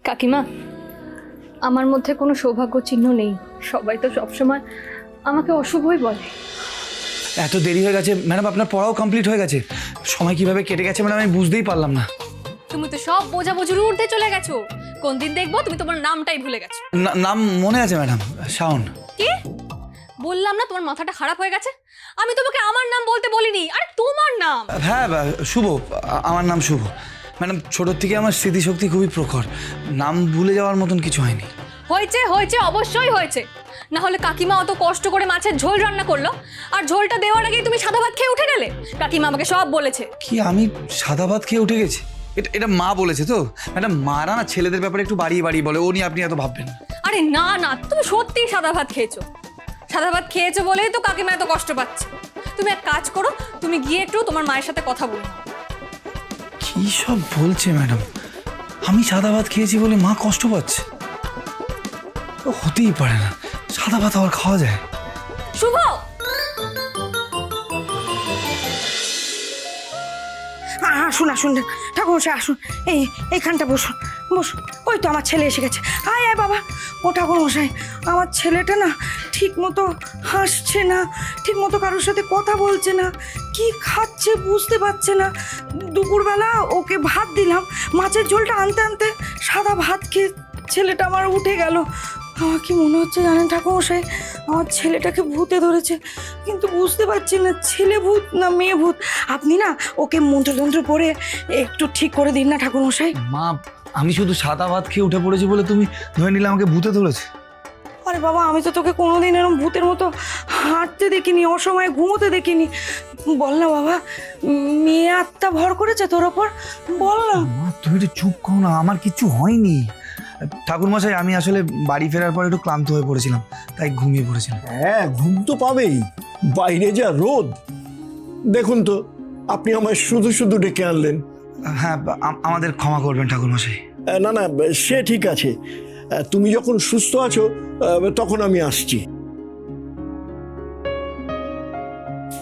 কাকিমা, আমার মধ্যে কোনো সৌভাগ্য চিহ্ন নেই। সবাই তো সবসময় আমাকে অশুভই বলে। এত দেরি হয়ে গেছে ম্যাডাম, আপনার পড়াও কমপ্লিট হয়ে গেছে। সময় কিভাবে কেটে গেছে ম্যাডাম আমি বুঝতেই পারলাম না। তুমি তো সব বোঝাবুঝির ঊর্ধ্বে চলে গেছো। কোন দিন দেখবো তুমি তোমার নামটাই ভুলে গেছো। নাম মনে আছে ম্যাডাম, শাওন। কি বললাম না তোমার মাথাটা খারাপ হয়ে গেছে? আমি তোমাকে আমার নাম বলতে বলিনি, আরে তোমার নাম। হ্যাঁ শুভ, আমার নাম শুভ। ম্যাডাম ছোটোর থেকে আমার স্মৃতিশক্তি খুবই প্রখর, নাম ভুলে যাওয়ার মতন কিছু হয়নি। হয়েছে হয়েছে, অবশ্যই হয়েছে। না হলে কাকিমা অত কষ্ট করে মাছের ঝোল রান্না করলো, আর ঝোলটা দেওয়ার আগেই তুমি সাদা ভাত খেয়ে উঠে গেলে। কাকিমা আমাকে সব বলেছে। কি আমি সাদা ভাত খেয়ে উঠে গেছি? এটা মা বলেছে তো ম্যাডাম। মারা না ছেলেদের ব্যাপারে একটু বাড়িয়ে বাড়িয়ে বলে, ও নিয়ে আপনি এত ভাববেন না। আরে না না, তুমি সত্যিই সাদা ভাত খেয়েছো। সাদা ভাত খেয়েছো বলেই তো কাকিমা এত কষ্ট পাচ্ছে। তুমি এক কাজ করো, তুমি গিয়ে একটু তোমার মায়ের সাথে কথা বলো। কি সব বলছে ম্যাডাম? আমি সাদা ভাত খেয়েছি বলে মা কষ্ট পাচ্ছে? তো হতেই পারে না, সাদা ভাত আবার খাওয়া যায়? শুভ, আসুন আসুন ঠাকুরমশাই, আসুন। এইখানটা বসুন বসুন। ওই তো আমার ছেলে এসে গেছে। আয় আয় বাবা। ও ঠাকুরমশাই, আমার ছেলেটা না ঠিক মতো হাসছে না, ঠিক মতো কারোর সাথে কথা বলছে না, কি খাচ্ছে বুঝতে পারছে না। দুপুরবেলা ওকে ভাত দিলাম, মাছের ঝোলটা আনতে আনতে সাদা ভাত খেয়ে ছেলেটা আমার উঠে গেল। আমার কি মনে হচ্ছে জানেন ঠাকুরমশাই, আমার ছেলেটাকে ভূতে ধরেছে, কিন্তু বুঝতে পারছি না ছেলে ভূত না মেয়ে ভূত। আপনি না ওকে মন্ত্রতন্ত্র পড়ে একটু ঠিক করে দিন না ঠাকুরমশাই। মা, আমি শুধু সাদা ভাত খেয়ে উঠে পড়েছি বলে তুমি ধরে নিলে আমাকে ভূতে ধরেছে? আরে বাবা, আমি তো তোকে কোনোদিন এরকম ভূতের মতো হাঁটতে দেখিনি, অসময়ে ঘুমোতে দেখিনি। বল না বাবা, মেয়ে আত্মা ভর করেছে তোর ওপর? বল না। মা তুমি একটু চুপ করো না, আমার কিচ্ছু হয়নি। ঠাকুরমশাই আমি আসলে বাড়ি ফেরার পর একটু ক্লান্ত হয়ে পড়েছিলাম, তাই ঘুমিয়ে পড়েছিলাম। হ্যাঁ, ঘুম তো পাবেই, বাইরে যা রোদ। দেখুন তো, আপনি আমায় শুধু শুধু ডেকে আনলেন। হ্যাঁ, আমাদের ক্ষমা করবেন ঠাকুরমশাই। না না, সে ঠিক আছে। তুমি যখন সুস্থ আছো তখন আমি আসছি।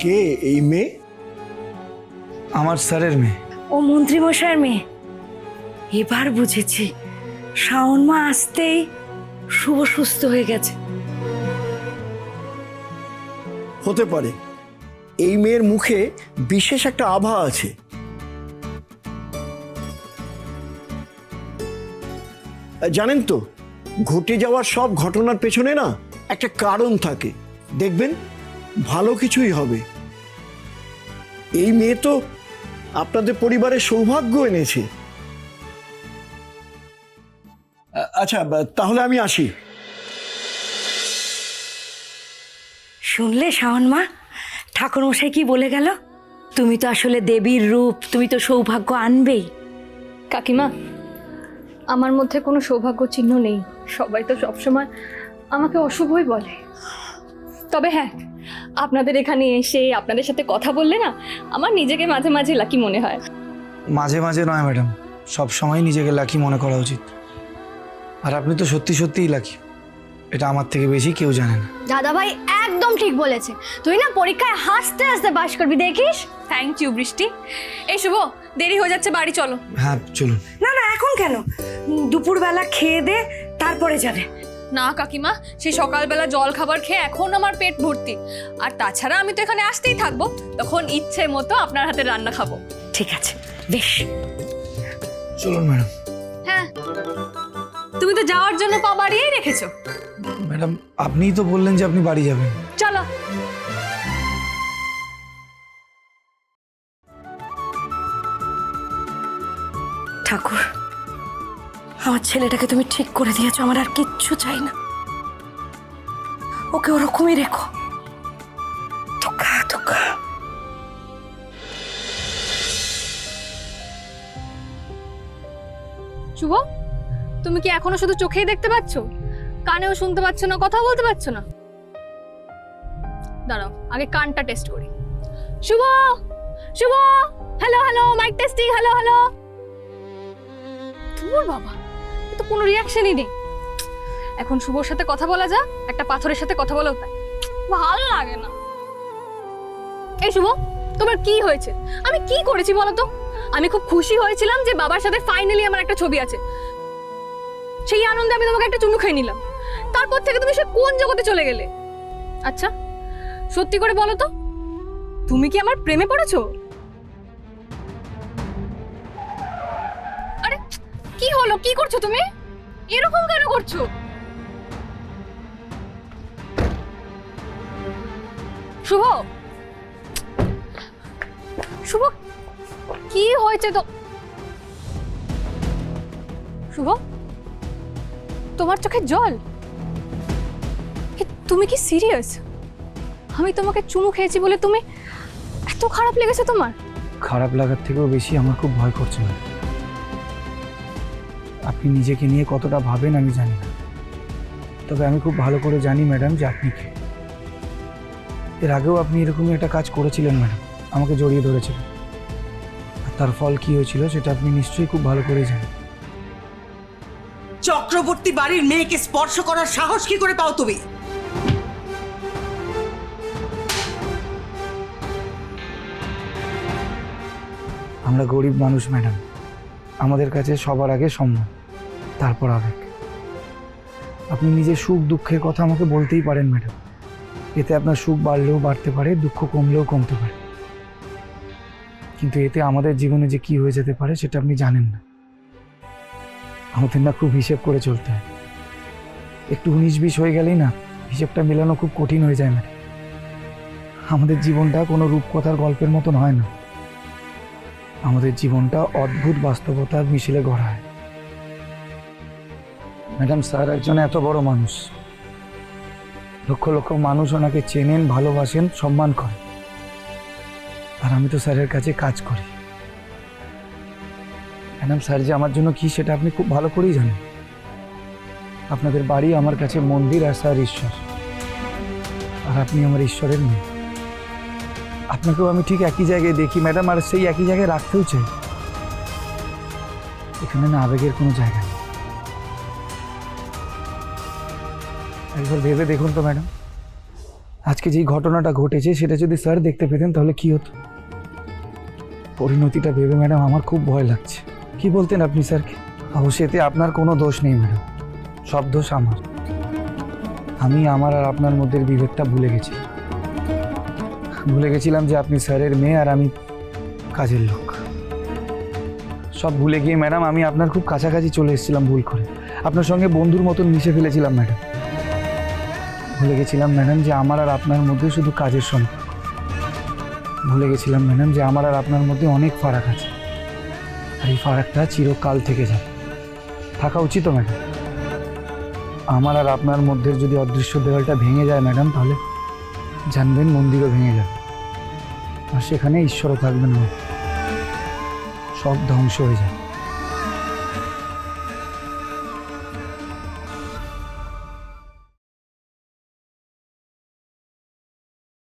কে এই মেয়ে? আমার স্যারের মেয়ে। ও মন্ত্রীমশাইয়ের মেয়ে। এবার বুঝেছি, শাওন মা আসতেই শুভ সুস্থ হয়ে গেছে। হতে পারে। এই মেয়ের মুখে বিশেষ একটা আভা আছে। জানেন তো, ঘটে যাওয়ার সব ঘটনার পেছনে না একটা কারণ থাকে। দেখবেন ভালো কিছুই হবে। এই মেয়ে তো আপনাদের পরিবারের সৌভাগ্য এনেছে। আচ্ছা, তাহলে আমি আসি। শুনলে শাওন মা, ঠাকুরমশাই কি বলে গেল? তুমি তো আসলে দেবীর রূপ, তুমি তো সৌভাগ্য আনবেই। কাকিমা, আমার মধ্যে কোনো সৌভাগ্য চিহ্ন নেই। সবাই তো সবসময় আমাকে অশুভই বলে। তবে হ্যাঁ, আপনাদের এখানে এসে আপনাদের সাথে কথা বললে না, আমার নিজেকে মাঝে মাঝে লাকি মনে হয়। মাঝে মাঝে নয় ম্যাডাম, সব সময় নিজেকে লাকি মনে করা উচিত। আর আপনি তো সত্যি সত্যিই লাকি, এটা আমার থেকে বেশি কেউ জানে না। দাদা ভাই একদম ঠিক বলেছে। তুই না পরীক্ষায় হাসতে হাসতে পাশ করবি, দেখিস। থ্যাংক ইউ বৃষ্টি। এই শুভ, দেরি হয়ে যাচ্ছে, বাড়ি চলো। হ্যাঁ চলুন। না না, এখন কেন? দুপুরবেলা খেয়ে দে, তারপরে যাবে। না কাকিমা, সেই সকালবেলা জল খাবার খেয়ে এখন আমার পেট ভর্তি। আর তাছাড়া আমি তো এখানে আসতেই থাকবো, তখন ইচ্ছে মতো আপনার হাতে রান্না খাবো। ঠিক আছে, বেশ। চলুন ম্যাডাম। হ্যাঁ, তুমি তো যাওয়ার জন্য পা বাড়িয়েই রেখেছো। ম্যাডাম আপনিই তো বললেন যে আপনি বাড়ি যাবেন। চলো। ঠাকুর, আমার ছেলেটাকে তুমি ঠিক করে দিয়েছো, আমার আর কিচ্ছু চাই না। ওকে ওরকমই রেখো। ধোকা ধোকা। শুভ, তুমি কি এখনো শুধু চোখেই দেখতে পাচ্ছ? কানেও শুনতে পাচ্ছ না, কথা বলতে পারছো না? দাঁড়াও, আগে কানটা টেস্ট করি। Shubho, Shubho, hello hello, mic testing, hello hello. তোর বাবা, এ তো কোনো রিয়াকশনই নেই। এখন শুভর সাথে কথা বলা যা, একটা পাথরের সাথে কথা বলাও তাই। ভালো লাগে না। এই শুভ, তোমার কি হয়েছে? আমি কি করেছি বলো তো? আমি খুব খুশি হয়েছিলাম যে বাবার সাথে ফাইনালি আমার একটা ছবি আছে। সেই আনন্দে আমি তোমাকে একটা চুমু খেয়ে নিলাম, তারপর থেকে তুমি সে কোন জগতে চলে গেলে? আচ্ছা সত্যি করে বলো তো, তুমি কি আমার প্রেমে পড়েছো? আরে কি হলো, কি করছো তুমি? এরকম কেন করছো? শুভ, শুভ কি হয়েছে তো? শুভ, তোমার চোখে জল? তুমি কি সিরিয়াস? আমি তোমাকে চুমু খেয়েছি বলে তুমি এত খারাপ লেগেছে তোমার? খারাপ লাগার থেকেও বেশি আমার খুব ভয় করছে ম্যাডাম। আপনি নিজেকে নিয়ে কতটা ভাবেন আমি জানি না, তবে আমি খুব ভালো করে জানি ম্যাডাম যে আপনি কে। এর আগেও আপনি এরকমই একটা কাজ করেছিলেন ম্যাডাম, আমাকে জড়িয়ে ধরেছিলেন, আর তার ফল কি হয়েছিল সেটা আপনি নিশ্চয়ই খুব ভালো করেই জানেন। চক্রবর্তী বাড়ির মেয়েকে স্পর্শ করার সাহস কি করে পাও তুমি? আমরা গরিব মানুষ ম্যাডাম, আমাদের কাছে সবার আগে সম্মান, তারপর আবেগ। আপনি নিজের সুখ দুঃখের কথা আমাকে বলতেই পারেন ম্যাডাম, এতে আপনার সুখ বাড়লেও বাড়তে পারে, দুঃখ কমলেও কমতে পারে, কিন্তু এতে আমাদের জীবনে যে কি হয়ে যেতে পারে সেটা আপনি জানেন না। আমাদের না খুব হিসেব করে চলতে হয়, একটু 19-20 হয়ে গেলেই না হিসেবটা মেলানো খুব কঠিন হয়ে যায় ম্যাডাম। আমাদের জীবনটা কোনো রূপকথার গল্পের মতন হয় না, আমাদের জীবনটা অদ্ভুত বাস্তবতার মিছিলে গড়া হয়। ম্যাডাম, স্যার একজন এত বড় মানুষ, লক্ষ লক্ষ মানুষ ওনাকে চেনেন, ভালোবাসেন, সম্মান করেন, আর আমি তো স্যারের কাছে কাজ করি। ম্যাডাম, স্যার যে আমার জন্য কি সেটা আপনি খুব ভালো করেই জানেন। আপনাদের বাড়ি আমার কাছে মন্দির, আর স্যার ঈশ্বর, আর আপনি আমার ঈশ্বরের মেয়ে। আপনাকেও আমি ঠিক একই জায়গায় দেখি ম্যাডাম, আর সেই একই জায়গায় রাখতেও চাই। এখানে না আবেগের কোনো জায়গা নেই। একবার ভেবে দেখুন তো ম্যাডাম, আজকে যেই ঘটনাটা ঘটেছে সেটা যদি স্যার দেখতে পেতেন তাহলে কি হতো? পরিণতিটা ভেবে ম্যাডাম আমার খুব ভয় লাগছে। কি বলতেন আপনি স্যারকে? অবশ্যই এতে আপনার কোনো দোষ নেই ম্যাডাম, সব দোষ আমার। আমি আমার আর আপনার মধ্যে বিভেদটা ভুলে গেছিলাম যে আপনি স্যারের মেয়ে আর আমি কাজের লোক। সব ভুলে গিয়ে ম্যাডাম আমি আপনার খুব কাছাকাছি চলে এসেছিলাম ভুল করে, আপনার সঙ্গে বন্ধুর মতন মিশে ফেলেছিলাম ম্যাডাম। ভুলে গেছিলাম ম্যাডাম যে আমার আর আপনার মধ্যে শুধু কাজের সম্পর্ক। ভুলে গেছিলাম ম্যাডাম যে আমার আর আপনার মধ্যে অনেক ফারাক আছে, আর এই ফারাকটা চিরকাল থেকে যাবে। থাকা উচিত ম্যাডাম। আমার আর আপনার মধ্যে যদি অদৃশ্য দেওয়ালটা ভেঙে যায় ম্যাডাম, তাহলে জানবেন মন্দিরও ভেঙে যাবে, আর সেখানে ঈশ্বরও থাকবেন না, সব ধ্বংস হয়ে যাবে।